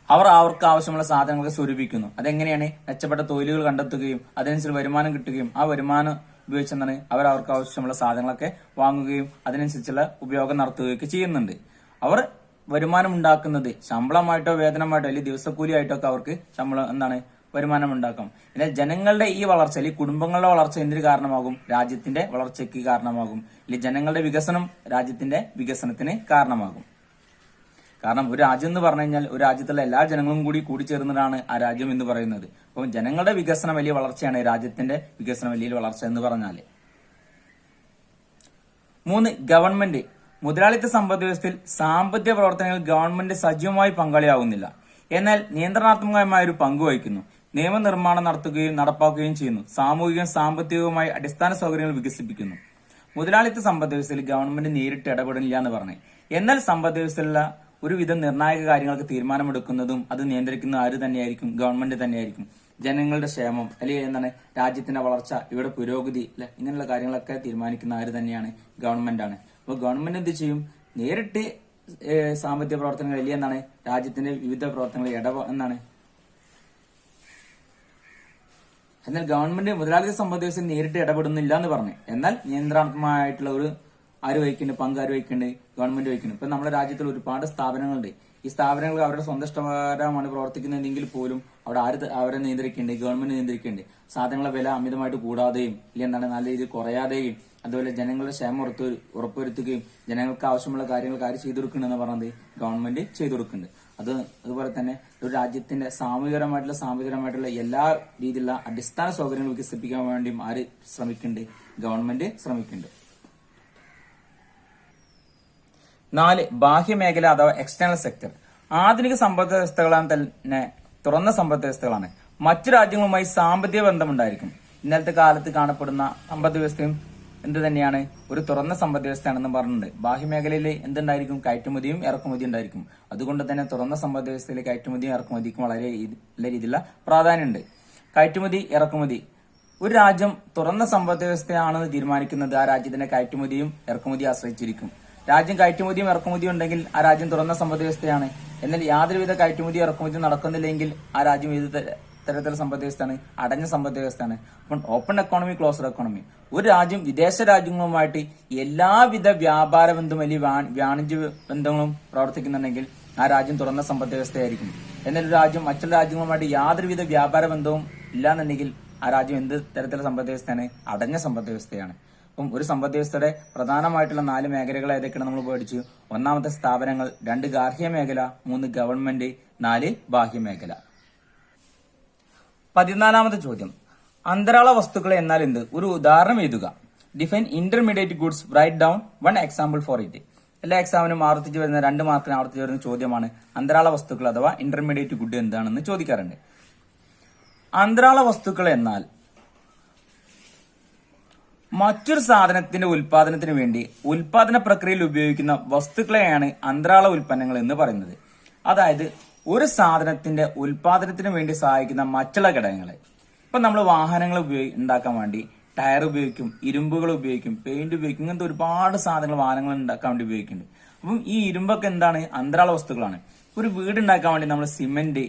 അവർക്ക് ആവശ്യമുള്ള സാധനങ്ങളൊക്കെ സ്വരൂപിക്കുന്നു. അതെങ്ങനെയാണ്? മെച്ചപ്പെട്ട തൊഴിലുകൾ കണ്ടെത്തുകയും അതിനനുസരിച്ച് വരുമാനം കിട്ടുകയും ആ വരുമാനം ഉപയോഗിച്ച് അവർക്ക് ആവശ്യമുള്ള സാധനങ്ങളൊക്കെ വാങ്ങുകയും അതിനനുസരിച്ചുള്ള ഉപയോഗം നടത്തുകയൊക്കെ ചെയ്യുന്നുണ്ട്. അവർ വരുമാനം ഉണ്ടാക്കുന്നത് ശമ്പളമായിട്ടോ വേതനമായിട്ടോ അല്ലെങ്കിൽ ദിവസക്കൂലിയായിട്ടോ ഒക്കെ അവർക്ക് വരുമാനം ഉണ്ടാക്കാം. എന്നാൽ ജനങ്ങളുടെ ഈ വളർച്ച അല്ലെങ്കിൽ കുടുംബങ്ങളുടെ വളർച്ച എന്തിനു കാരണമാകും? രാജ്യത്തിന്റെ വളർച്ചയ്ക്ക് കാരണമാകും. അല്ലെങ്കിൽ ജനങ്ങളുടെ വികസനം രാജ്യത്തിന്റെ വികസനത്തിന് കാരണമാകും. കാരണം ഒരു രാജ്യം എന്ന് പറഞ്ഞു കഴിഞ്ഞാൽ ഒരു രാജ്യത്തുള്ള എല്ലാ ജനങ്ങളും കൂടി ചേർന്നതാണ് ആ രാജ്യം എന്ന് പറയുന്നത്. അപ്പം ജനങ്ങളുടെ വികസനം വലിയ വളർച്ചയാണ് രാജ്യത്തിന്റെ വികസനം വലിയ വളർച്ച എന്ന് പറഞ്ഞാല്. 3. ഗവൺമെന്റ്. മുതലാളിത്ത സമ്പദ് വ്യവസ്ഥയിൽ സാമ്പത്തിക പ്രവർത്തനങ്ങളിൽ ഗവൺമെന്റ് സജീവമായി പങ്കാളിയാകുന്നില്ല. എന്നാൽ നിയന്ത്രണാത്മകമായ ഒരു പങ്ക് വഹിക്കുന്നു. നിയമനിർമ്മാണം നടത്തുകയും നടപ്പാക്കുകയും ചെയ്യുന്നു. സാമൂഹികവും സാമ്പത്തികവുമായി അടിസ്ഥാന സൗകര്യങ്ങൾ വികസിപ്പിക്കുന്നു. മുതലാളിത്ത സമ്പദ് വ്യവസ്ഥയിൽ ഗവൺമെന്റ് നേരിട്ട് ഇടപെടില്ല എന്ന് പറഞ്ഞു. എന്നാൽ സമ്പദ് വ്യവസ്ഥയിലുള്ള ഒരുവിധം നിർണായക കാര്യങ്ങൾക്ക് തീരുമാനമെടുക്കുന്നതും അത് നിയന്ത്രിക്കുന്ന ആര് തന്നെയായിരിക്കും? ഗവൺമെന്റ് തന്നെയായിരിക്കും. ജനങ്ങളുടെ ക്ഷേമം അല്ലെങ്കിൽ രാജ്യത്തിന്റെ വളർച്ച, ഇവിടെ പുരോഗതി ഇങ്ങനെയുള്ള കാര്യങ്ങളൊക്കെ തീരുമാനിക്കുന്ന ആര് തന്നെയാണ്? ഗവൺമെന്റ് ആണ്. അപ്പോൾ ഗവൺമെന്റ് എന്ത് ചെയ്യും? നേരിട്ട് സാമ്പത്തിക പ്രവർത്തനങ്ങൾ അല്ലെങ്കിൽ രാജ്യത്തിന്റെ വിവിധ പ്രവർത്തനങ്ങൾ എന്നാൽ ഗവൺമെന്റ് മുതലാളിത്ത സമ്പദ് വ്യവസ്ഥയിൽ നേരിട്ട് ഇടപെടുന്നില്ല എന്ന് പറഞ്ഞു. എന്നാൽ നിയന്ത്രണാത്മകമായിട്ടുള്ള ഒരു പങ്ക് ആര് വഹിക്കുന്നുണ്ട്? ഗവൺമെന്റ് വഹിക്കുന്നുണ്ട്. ഇപ്പൊ നമ്മുടെ രാജ്യത്തിൽ ഒരുപാട് സ്ഥാപനങ്ങളുണ്ട്. ഈ സ്ഥാപനങ്ങൾ അവരുടെ സ്വന്തം ഇഷ്ടപ്രകാരമാണ് പ്രവർത്തിക്കുന്നതെങ്കിൽ പോലും അവിടെ അവരെ നിയന്ത്രിക്കേണ്ടത്? ഗവൺമെന്റ് നിയന്ത്രിക്കേണ്ടത്. സാധനങ്ങളുടെ വില അമിതമായിട്ട് കൂടാതെയും ഇല്ലെങ്കിൽ നല്ല രീതിയിൽ കുറയാതെയും അതുപോലെ ജനങ്ങളുടെ ക്ഷേമം ഉറപ്പുവരുത്തുകയും ജനങ്ങൾക്ക് ആവശ്യമുള്ള കാര്യങ്ങൾ ചെയ്തു കൊടുക്കണമെന്ന് പറഞ്ഞത് ഗവൺമെന്റ് ചെയ്തു കൊടുക്കുന്നുണ്ട്. അതുപോലെ തന്നെ ഒരു രാജ്യത്തിന്റെ സാമൂഹികപരമായിട്ടുള്ള എല്ലാ രീതിയിലുള്ള അടിസ്ഥാന സൗകര്യങ്ങൾ വികസിപ്പിക്കാൻ വേണ്ടിയും ആര് ശ്രമിക്കുന്നുണ്ട്? ഗവൺമെന്റ് ശ്രമിക്കുന്നുണ്ട്. 4. ബാഹ്യമേഖല അഥവാ എക്സ്റ്റേണൽ സെക്ടർ. ആധുനിക സമ്പദ് വ്യവസ്ഥകളാണ് തന്നെ തുറന്ന സമ്പദ് വ്യവസ്ഥകളാണ്. മറ്റു രാജ്യങ്ങളുമായി സാമ്പത്തിക ബന്ധമുണ്ടായിരിക്കും. ഇന്നലത്തെ കാലത്ത് കാണപ്പെടുന്ന സമ്പദ് വ്യവസ്ഥയും എന്ത് തന്നെയാണ്? ഒരു തുറന്ന സമ്പദ് വ്യവസ്ഥയാണെന്ന് പറഞ്ഞിട്ടുണ്ട്. ബാഹ്യമേഖലയിൽ എന്തുണ്ടായിരിക്കും? കയറ്റുമതിയും ഇറക്കുമതിയും ഉണ്ടായിരിക്കും. അതുകൊണ്ട് തന്നെ തുറന്ന സമ്പദ് വ്യവസ്ഥയിലെ കയറ്റുമതിയും ഇറക്കുമതിക്കും വളരെ നല്ല രീതിയിലുള്ള പ്രാധാന്യമുണ്ട്. കയറ്റുമതി ഇറക്കുമതി. ഒരു രാജ്യം തുറന്ന സമ്പദ് വ്യവസ്ഥയാണെന്ന് തീരുമാനിക്കുന്നത് ആ രാജ്യത്തിന്റെ കയറ്റുമതിയും ഇറക്കുമതിയും ആശ്രയിച്ചിരിക്കും. രാജ്യം കയറ്റുമതിയും ഇറക്കുമതിയും ഉണ്ടെങ്കിൽ ആ രാജ്യം തുറന്ന സമ്പദ് വ്യവസ്ഥയാണ്. എന്നാൽ യാതൊരുവിധ കയറ്റുമതിയും ഇറക്കുമതിയും നടക്കുന്നില്ലെങ്കിൽ ആ രാജ്യം ഏത് തരത്തിലുള്ള സമ്പദ് വ്യവസ്ഥയാണ്? അടഞ്ഞ സമ്പദ് വ്യവസ്ഥയാണ്. അപ്പം ഓപ്പൺ എക്കോണമി, ക്ലോസ്ഡ് എക്കോണമി. ഒരു രാജ്യം വിദേശ രാജ്യങ്ങളുമായിട്ട് എല്ലാവിധ വ്യാപാര ബന്ധവും അല്ലെങ്കിൽ വാണിജ്യ ബന്ധങ്ങളും പ്രവർത്തിക്കുന്നുണ്ടെങ്കിൽ ആ രാജ്യം തുറന്ന സമ്പദ് വ്യവസ്ഥയായിരിക്കും. എന്നാൽ ഒരു രാജ്യം മറ്റുള്ള രാജ്യങ്ങളുമായിട്ട് യാതൊരുവിധ വ്യാപാര ബന്ധവും ഇല്ലാന്നുണ്ടെങ്കിൽ ആ രാജ്യം എന്ത് തരത്തിലുള്ള സമ്പദ് വ്യവസ്ഥയാണ്? അടഞ്ഞ സമ്പദ് വ്യവസ്ഥയാണ്. അപ്പം ഒരു സമ്പദ് വ്യവസ്ഥയുടെ പ്രധാനമായിട്ടുള്ള 4 മേഖലകൾ ഏതൊക്കെയാണ് നമ്മൾ പഠിച്ചു? 1. സ്ഥാപനങ്ങൾ, 2. ഗാർഹിക മേഖല, 3. ഗവൺമെന്റ്, 4. ബാഹ്യമേഖല. 14 ചോദ്യം. അന്തരാള വസ്തുക്കൾ എന്നാൽ എന്ത്? ഒരു ഉദാഹരണം എഴുതുക. Define intermediate goods. Write down 1 example for it. എല്ലാ എക്സാമിനും ആവർത്തിച്ച് വരുന്ന 2 മാർക്കിന് ആവർത്തിച്ച് വരുന്ന ചോദ്യമാണ് അന്തരാള വസ്തുക്കൾ അഥവാ ഇന്റർമീഡിയറ്റ് ഗുഡ് എന്താണെന്ന് ചോദിക്കാറുണ്ട്. അന്തരാള വസ്തുക്കൾ എന്നാൽ മറ്റൊരു സാധനത്തിന്റെ ഉൽപാദനത്തിന് വേണ്ടി ഉൽപാദന പ്രക്രിയയിൽ ഉപയോഗിക്കുന്ന വസ്തുക്കളെയാണ് അന്തരാള ഉൽപ്പന്നങ്ങൾ എന്ന് പറയുന്നത്. അതായത് ഒരു സാധനത്തിന്റെ ഉൽപാദനത്തിന് വേണ്ടി സഹായിക്കുന്ന മറ്റുള്ള ഘടകങ്ങളെ. ഇപ്പൊ നമ്മൾ വാഹനങ്ങൾ ഉണ്ടാക്കാൻ വേണ്ടി ടയർ ഉപയോഗിക്കും, ഇരുമ്പുകൾ ഉപയോഗിക്കും, പെയിന്റ് ഉപയോഗിക്കും. ഇങ്ങനത്തെ ഒരുപാട് സാധനങ്ങൾ വാഹനങ്ങൾ ഉണ്ടാക്കാൻ വേണ്ടി ഉപയോഗിക്കുന്നുണ്ട്. അപ്പം ഈ ഇരുമ്പൊക്കെ എന്താണ്? അന്തരാള വസ്തുക്കളാണ്. ഒരു വീട് ഉണ്ടാക്കാൻ വേണ്ടി നമ്മൾ സിമെന്റ്,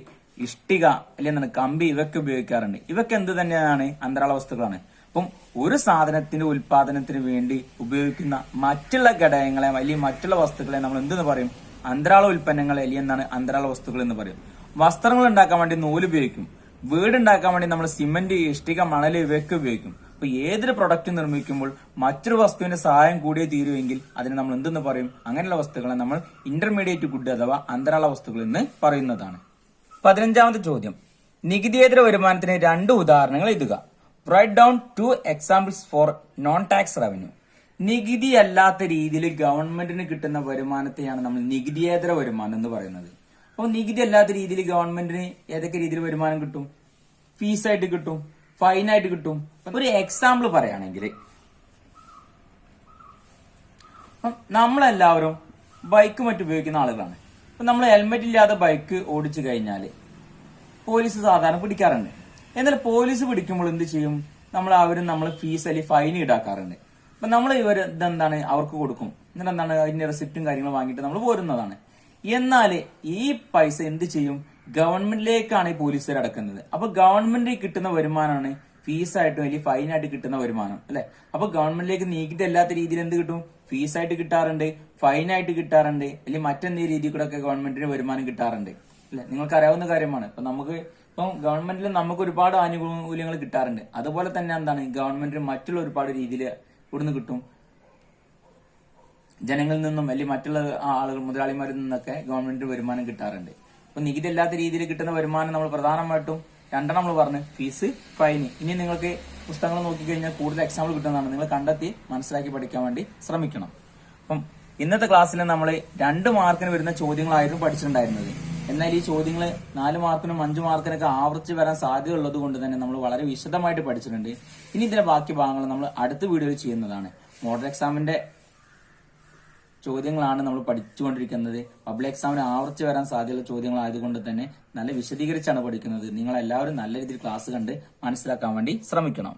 ഇഷ്ടിക അല്ലെങ്കിൽ കമ്പി ഇവയൊക്കെ ഉപയോഗിക്കാറുണ്ട്. ഇവയൊക്കെ എന്ത് തന്നെയാണ്? അന്തരാള വസ്തുക്കളാണ്. അപ്പം ഒരു സാധനത്തിന്റെ ഉൽപാദനത്തിന് വേണ്ടി ഉപയോഗിക്കുന്ന മറ്റുള്ള ഘടകങ്ങളെ അല്ലെങ്കിൽ മറ്റുള്ള വസ്തുക്കളെ നമ്മൾ എന്തെന്ന് പറയും? അന്തരാള ഉൽപ്പന്നങ്ങൾ അല്ലെങ്കിൽ അന്തരാള വസ്തുക്കൾ എന്ന് പറയും. വസ്ത്രങ്ങൾ ഉണ്ടാക്കാൻ വേണ്ടി നൂല് ഉപയോഗിക്കും. വീടുണ്ടാക്കാൻ വേണ്ടി നമ്മൾ സിമന്റ്, ഇഷ്ടിക, മണൽ ഇവയൊക്കെ ഉപയോഗിക്കും. അപ്പൊ ഏതൊരു പ്രൊഡക്റ്റ് നിർമ്മിക്കുമ്പോൾ മറ്റൊരു വസ്തുവിന്റെ സഹായം കൂടിയേ തീരുമെങ്കിൽ അതിന് നമ്മൾ എന്തെന്ന് പറയും? അങ്ങനെയുള്ള വസ്തുക്കളെ നമ്മൾ ഇന്റർമീഡിയറ്റ് ഗുഡ് അഥവാ അന്തരാള വസ്തുക്കൾ എന്ന് പറയുന്നതാണ്. 15 ചോദ്യം. നികുതിയേതര വരുമാനത്തിന് 2 ഉദാഹരണങ്ങൾ എഴുതുക. Write down 2 examples for non tax revenue. നികുതി അല്ലാത്ത രീതിയിൽ ഗവൺമെന്റിന് കിട്ടുന്ന വരുമാനത്തെയാണ് നമ്മൾ നികുതിയേതര വരുമാനം എന്ന് പറയുന്നത്. അപ്പോൾ നികുതി അല്ലാത്ത രീതിയിൽ ഗവൺമെന്റിന് ഏതൊക്കെ രീതിയിൽ വരുമാനം കിട്ടും? ഫീസായിട്ട് കിട്ടും, ഫൈനായിട്ട് കിട്ടും. ഒരു എക്സാമ്പിൾ പറയുകയാണെങ്കിൽ നമ്മളെല്ലാവരും ബൈക്ക് മറ്റുപയോഗിക്കുന്ന ആളുകളാണ്. ഇപ്പൊ നമ്മൾ ഹെൽമെറ്റ് ഇല്ലാതെ ബൈക്ക് ഓടിച്ചു കഴിഞ്ഞാല് പോലീസ് സാധാരണ പിടിക്കാറുണ്ട്. എന്നാൽ പോലീസ് പിടിക്കുമ്പോൾ എന്ത് ചെയ്യും, നമ്മൾ ഫീസ് അല്ലെങ്കിൽ ഫൈൻ ഈടാക്കാറുണ്ട്. അപ്പൊ നമ്മൾ ഇതെന്താണ് അവർക്ക് കൊടുക്കും, എന്നിട്ട് എന്താണ് അതിന്റെ റെസിപ്റ്റും കാര്യങ്ങളും വാങ്ങിയിട്ട് നമ്മൾ പോരുന്നതാണ്. എന്നാൽ ഈ പൈസ എന്ത് ചെയ്യും, ഗവൺമെന്റിലേക്കാണ് ഈ പോലീസുകാർ അടക്കുന്നത്. അപ്പൊ ഗവൺമെന്റിൽ കിട്ടുന്ന വരുമാനമാണ് ഫീസായിട്ടും അല്ലെങ്കിൽ ഫൈനായിട്ട് കിട്ടുന്ന വരുമാനം അല്ലെ. അപ്പൊ ഗവൺമെന്റിലേക്ക് നീക്കിയിട്ടല്ലാത്ത രീതിയിൽ എന്ത് കിട്ടും, ഫീസായിട്ട് കിട്ടാറുണ്ട്, ഫൈനായിട്ട് കിട്ടാറുണ്ട്, അല്ലെങ്കിൽ മറ്റെന്തെങ്കിലും രീതിയിൽ കൂടെ ഒക്കെ ഗവൺമെന്റിന് വരുമാനം കിട്ടാറുണ്ട് അല്ലെ. നിങ്ങൾക്ക് അറിയാവുന്ന കാര്യമാണ്. ഇപ്പം ഗവൺമെന്റിൽ നമുക്ക് ഒരുപാട് ആനുകൂല്യങ്ങൾ കിട്ടാറുണ്ട്. അതുപോലെ തന്നെ എന്താണ് ഗവൺമെന്റിന് മറ്റുള്ള ഒരുപാട് രീതിയിൽ ഇവിടുന്ന് കിട്ടും, ജനങ്ങളിൽ നിന്നും അല്ലെങ്കിൽ മറ്റുള്ള ആളുകൾ മുതലാളിമാരിൽ നിന്നൊക്കെ ഗവൺമെന്റിന് വരുമാനം കിട്ടാറുണ്ട്. അപ്പൊ നികുതി അല്ലാത്ത രീതിയിൽ കിട്ടുന്ന വരുമാനം നമ്മൾ പ്രധാനമായിട്ടും രണ്ടെണ്ണം നമ്മൾ പറഞ്ഞു, ഫീസ്, ഫൈന്. ഇനി നിങ്ങൾക്ക് പുസ്തകങ്ങൾ നോക്കിക്കഴിഞ്ഞാൽ കൂടുതൽ എക്സാമ്പിൾ കിട്ടുന്നതാണ്. നിങ്ങൾ കണ്ടെത്തി മനസ്സിലാക്കി പഠിക്കാൻ വേണ്ടി ശ്രമിക്കണം. അപ്പം ഇന്നത്തെ ക്ലാസ്സിൽ നമ്മൾ 2 മാർക്കിന് വരുന്ന ചോദ്യങ്ങളായിരുന്നു പഠിച്ചിട്ടുണ്ടായിരുന്നത്. എന്നാൽ ഈ ചോദ്യങ്ങൾ 4 മാർക്കിനും 5 മാർക്കിനൊക്കെ ആവർത്തിച്ച് വരാൻ സാധ്യത ഉള്ളത് കൊണ്ട് തന്നെ നമ്മൾ വളരെ വിശദമായിട്ട് പഠിച്ചിട്ടുണ്ട്. ഇനി ഇതിന്റെ ബാക്കി ഭാഗങ്ങൾ നമ്മൾ അടുത്ത വീഡിയോയിൽ ചെയ്യുന്നതാണ്. മോഡൽ എക്സാമിന്റെ ചോദ്യങ്ങളാണ് നമ്മൾ പഠിച്ചുകൊണ്ടിരിക്കുന്നത്. പബ്ലിക് എക്സാമിന് ആവർത്തിച്ച് വരാൻ സാധ്യതയുള്ള ചോദ്യങ്ങളായതുകൊണ്ട് തന്നെ നല്ല വിശദീകരിച്ചാണ് പഠിക്കുന്നത്. നിങ്ങൾ എല്ലാവരും നല്ല രീതിയിൽ ക്ലാസ് കണ്ട് മനസ്സിലാക്കാൻ വേണ്ടി ശ്രമിക്കണം.